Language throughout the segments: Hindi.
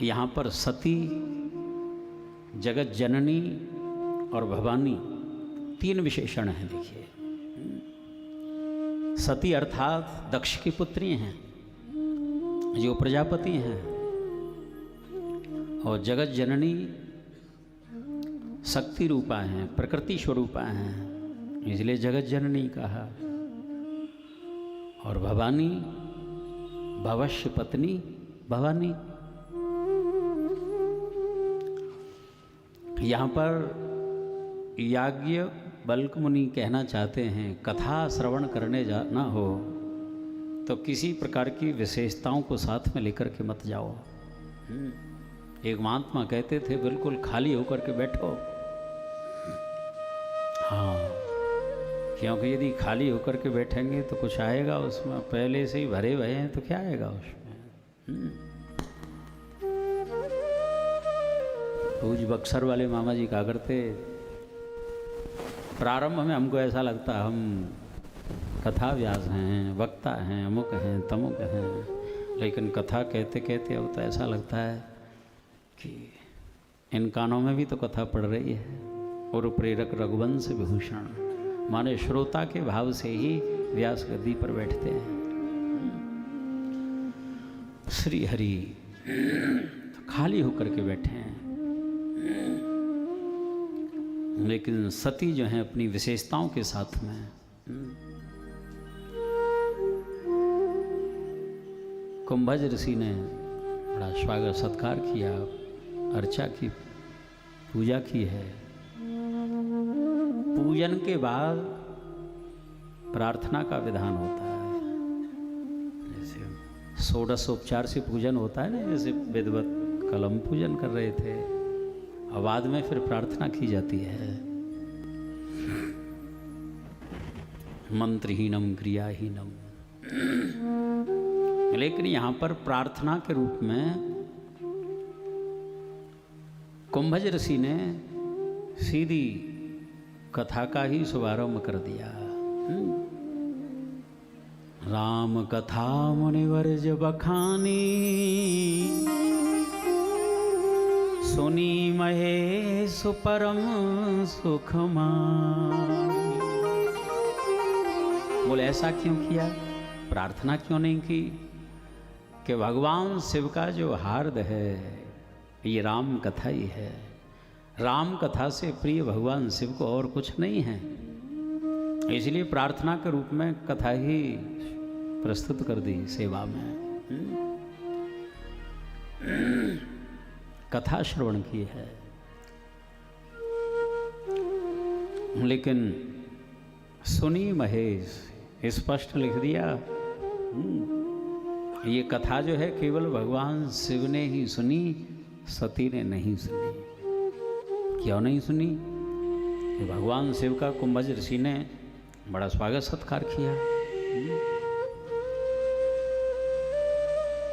यहाँ पर सती, जगत जननी और भवानी तीन विशेषण हैं। देखिए, सती अर्थात दक्ष की पुत्री हैं जो प्रजापति हैं, और जगत जननी शक्ति रूपा हैं, प्रकृति स्वरूपा हैं, इसलिए जगत जननी कहा। और भवानी भवष्य पत्नी भवानी। यहाँ पर याज्ञ बल्क मुनि कहना चाहते हैं, कथा श्रवण करने जाना हो तो किसी प्रकार की विशेषताओं को साथ में लेकर के मत जाओ। एक महात्मा कहते थे, बिल्कुल खाली होकर के बैठो। हाँ, क्योंकि यदि खाली होकर के बैठेंगे तो कुछ आएगा उसमें, पहले से ही भरे हुए हैं तो क्या आएगा उसमें। पूज बक्सर वाले मामा जी कहा करते, प्रारंभ में हमको ऐसा लगता हम कथा व्यास हैं, वक्ता हैं, अमुक हैं, तमुक हैं, लेकिन कथा कहते कहते अब तो ऐसा लगता है कि इन कानों में भी तो कथा पड़ रही है। और प्रेरक रघुवंश विभूषण, माने श्रोता के भाव से ही व्यास गद्दी पर बैठते हैं। श्री हरि तो खाली होकर के बैठे हैं, लेकिन सती जो है अपनी विशेषताओं के साथ में। कुंभज ऋषि ने बड़ा स्वागत सत्कार किया, अर्चा की, पूजा की है। पूजन के बाद प्रार्थना का विधान होता है, जैसे षोडशोपचार से पूजन होता है ना, जैसे विधिवत कलम पूजन कर रहे थे, और बाद में फिर प्रार्थना की जाती है। मंत्रहीनम क्रियाहीनम। लेकिन यहाँ पर प्रार्थना के रूप में कुंभज ऋषि ने सीधी कथा का ही शुभारंभ कर दिया। राम कथा मुनिवर्ज बखानी, सुनी महेश परम सुखमानी। बोले ऐसा क्यों किया, प्रार्थना क्यों नहीं की कि भगवान शिव का जो हार्द है ये राम कथा ही है। राम कथा से प्रिय भगवान शिव को और कुछ नहीं है, इसलिए प्रार्थना के रूप में कथा ही प्रस्तुत कर दी सेवा में। कथा श्रवण की है, लेकिन सुनी महेश स्पष्ट लिख दिया, ये कथा जो है केवल भगवान शिव ने ही सुनी, सती ने नहीं सुनी। क्यों नहीं सुनी? कि भगवान शिव का कुंभज ऋषि ने बड़ा स्वागत सत्कार किया।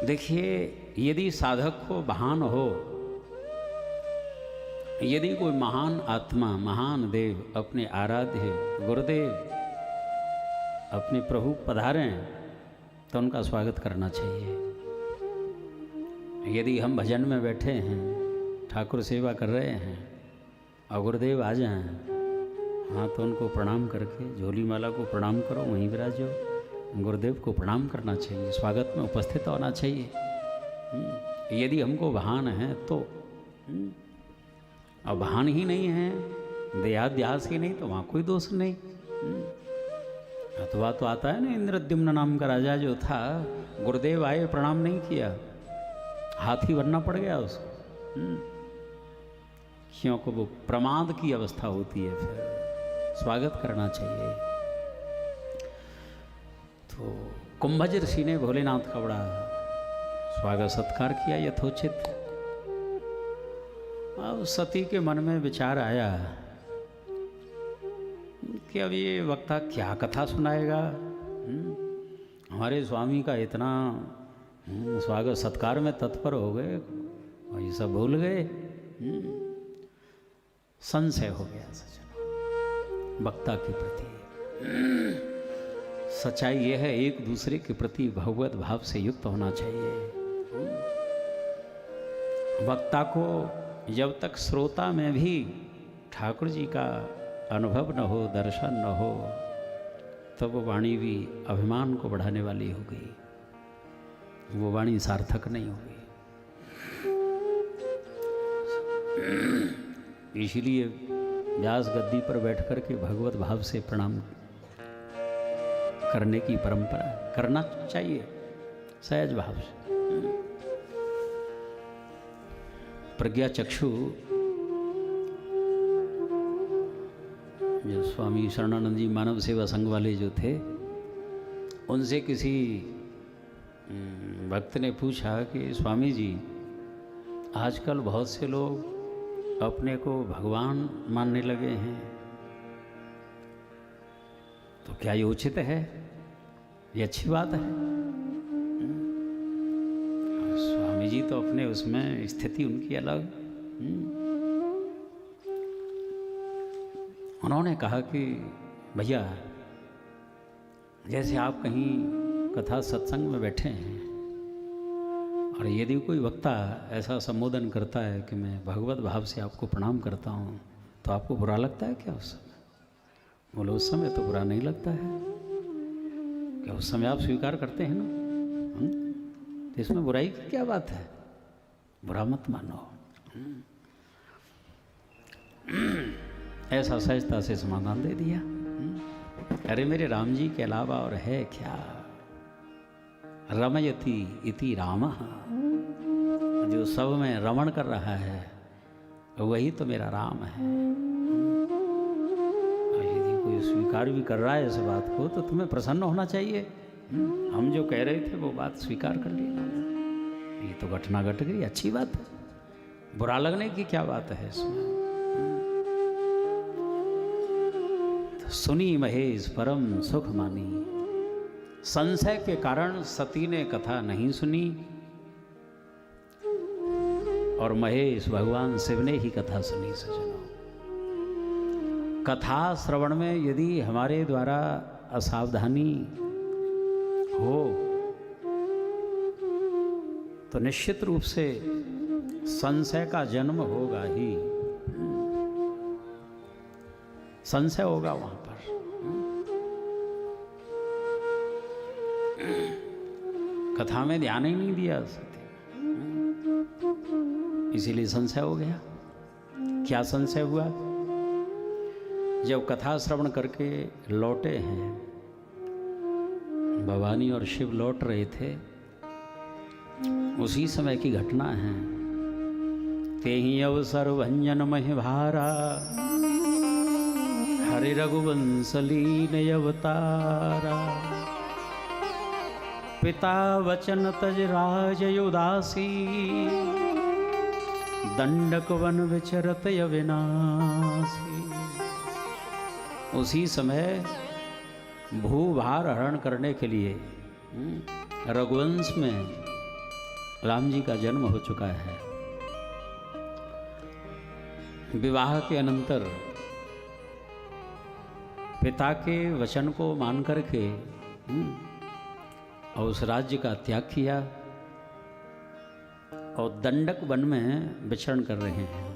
देखिए, यदि साधक को भान हो, यदि कोई महान आत्मा, महान देव, अपने आराध्य गुरुदेव, अपने प्रभु पधारें तो उनका स्वागत करना चाहिए। यदि हम भजन में बैठे हैं, ठाकुर सेवा कर रहे हैं, और गुरुदेव आ जाएं, हाँ तो उनको प्रणाम करके, झोली माला को प्रणाम करो, वहीं विराजो, गुरुदेव को प्रणाम करना चाहिए, स्वागत में उपस्थित होना चाहिए। यदि हमको भान है तो, अब भान ही नहीं है, देहाध्यास ही नहीं, तो वहाँ कोई दोष नहीं। अथवा तो आता है ना, इंद्रद्युम्न नाम का राजा जो था, गुरुदेव आए प्रणाम नहीं किया, हाथी बनना पड़ गया उसको। क्योंकि वो प्रमाद की अवस्था होती है, फिर स्वागत करना चाहिए। तो कुंभज ऋषि ने भोलेनाथ का बड़ा स्वागत सत्कार किया यथोचित। अब सती के मन में विचार आया कि अब ये वक्ता क्या कथा सुनाएगा, हमारे स्वामी का इतना स्वागत सत्कार में तत्पर हो गए और ये सब भूल गए। संशय हो गया सज्जनों वक्ता के प्रति। सच्चाई यह है, एक दूसरे के प्रति भगवत भाव से युक्त होना चाहिए। वक्ता को जब तक श्रोता में भी ठाकुर जी का अनुभव न हो, दर्शन न हो, तब वो वाणी भी अभिमान को बढ़ाने वाली होगी, वो वाणी सार्थक नहीं होगी। इसलिए व्यास गद्दी पर बैठ कर के भगवत भाव से प्रणाम करने की परंपरा करना चाहिए, सहज भाव से। प्रज्ञा चक्षु जो स्वामी शरणानंद जी मानव सेवा संघ वाले जो थे, उनसे किसी भक्त ने पूछा कि स्वामी जी, आजकल बहुत से लोग अपने को भगवान मानने लगे हैं, तो क्या ये उचित है? ये अच्छी बात है? स्वामी जी तो अपने उसमें स्थिति उनकी अलग। उन्होंने कहा कि भैया, जैसे आप कहीं कथा सत्संग में बैठे हैं और यदि कोई वक्ता ऐसा संबोधन करता है कि मैं भगवत भाव से आपको प्रणाम करता हूँ, तो आपको बुरा लगता है क्या उस समय? बोलो उस समय तो बुरा नहीं लगता है। क्या उस समय आप स्वीकार करते हैं ना? तो इसमें बुराई की क्या बात है? बुरा मत मानो। ऐसा सहजता से समाधान दे दिया। अरे मेरे राम जी के अलावा और है क्या? रमयति इति रामः, जो सब में रमण कर रहा है वही तो मेरा राम है। और यदि कोई स्वीकार भी कर रहा है इस बात को, तो तुम्हें प्रसन्न होना चाहिए। हम जो कह रहे थे वो बात स्वीकार कर ली, ये तो घटना घट गई, अच्छी बात है। बुरा लगने की क्या बात है इसमें? तो सुनी महेश परम सुख मानी, संशय के कारण सती ने कथा नहीं सुनी और महेश भगवान शिव ने ही कथा सुनी। सजनों, कथा श्रवण में यदि हमारे द्वारा असावधानी हो तो निश्चित रूप से संशय का जन्म होगा ही, संशय होगा वहां पर। कथा में ध्यान ही नहीं दिया, इसीलिए संशय हो गया। क्या संशय हुआ? जब कथा श्रवण करके लौटे हैं, भवानी और शिव लौट रहे थे, उसी समय की घटना है। तेहि अवसर भंजन महि भारा, हरि रघुवंश लीन अवतारा। पिता वचन तज राज उदासी, दंडक वन विचरत अविनाशी। उसी समय भूभार हरण करने के लिए रघुवंश में राम जी का जन्म हो चुका है। विवाह के अनंतर पिता के वचन को मान करके और उस राज्य का त्याग किया और दंडक वन में विचरण कर रहे हैं।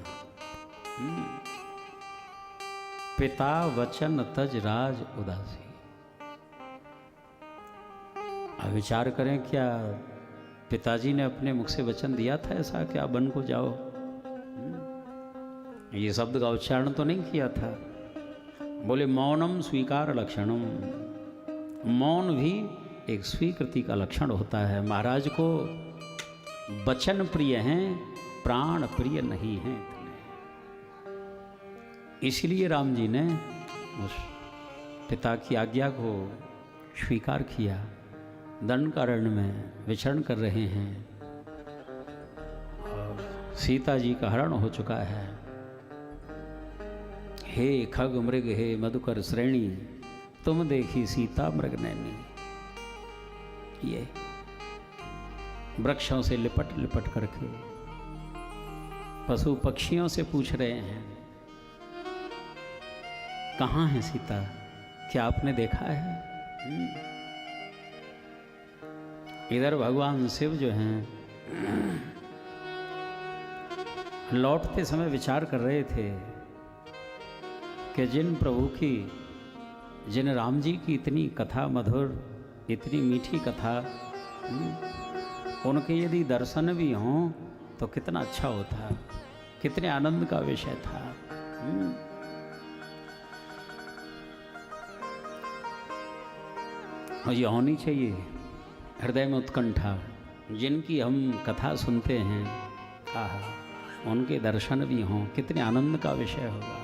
पिता वचन तज राज उदासी। अब विचार करें, क्या पिताजी ने अपने मुख से वचन दिया था ऐसा कि आप वन को जाओ? ये शब्द का उच्चारण तो नहीं किया था। बोले मौनम स्वीकार लक्षणम। मौन भी एक स्वीकृति का लक्षण होता है। महाराज को वचन प्रिय हैं, प्राण प्रिय नहीं हैं। इसलिए राम जी ने उस पिता की आज्ञा को स्वीकार किया। दंडकारण्य में विचरण कर रहे हैं और सीता जी का हरण हो चुका है। हे खग मृग हे मधुकर श्रेणी, तुम देखी सीता मृग नैनी। ये वृक्षों से लिपट लिपट करके पशु पक्षियों से पूछ रहे हैं, कहाँ है सीता? क्या आपने देखा है? इधर भगवान शिव जो हैं लौटते समय विचार कर रहे थे कि जिन प्रभु की, जिन राम जी की इतनी कथा मधुर, इतनी मीठी कथा, उनके यदि दर्शन भी हों तो कितना अच्छा होता, कितने आनंद का विषय था। और ये होनी चाहिए हृदय में उत्कंठा। जिनकी हम कथा सुनते हैं, आहा, उनके दर्शन भी हों, कितने आनंद का विषय होगा।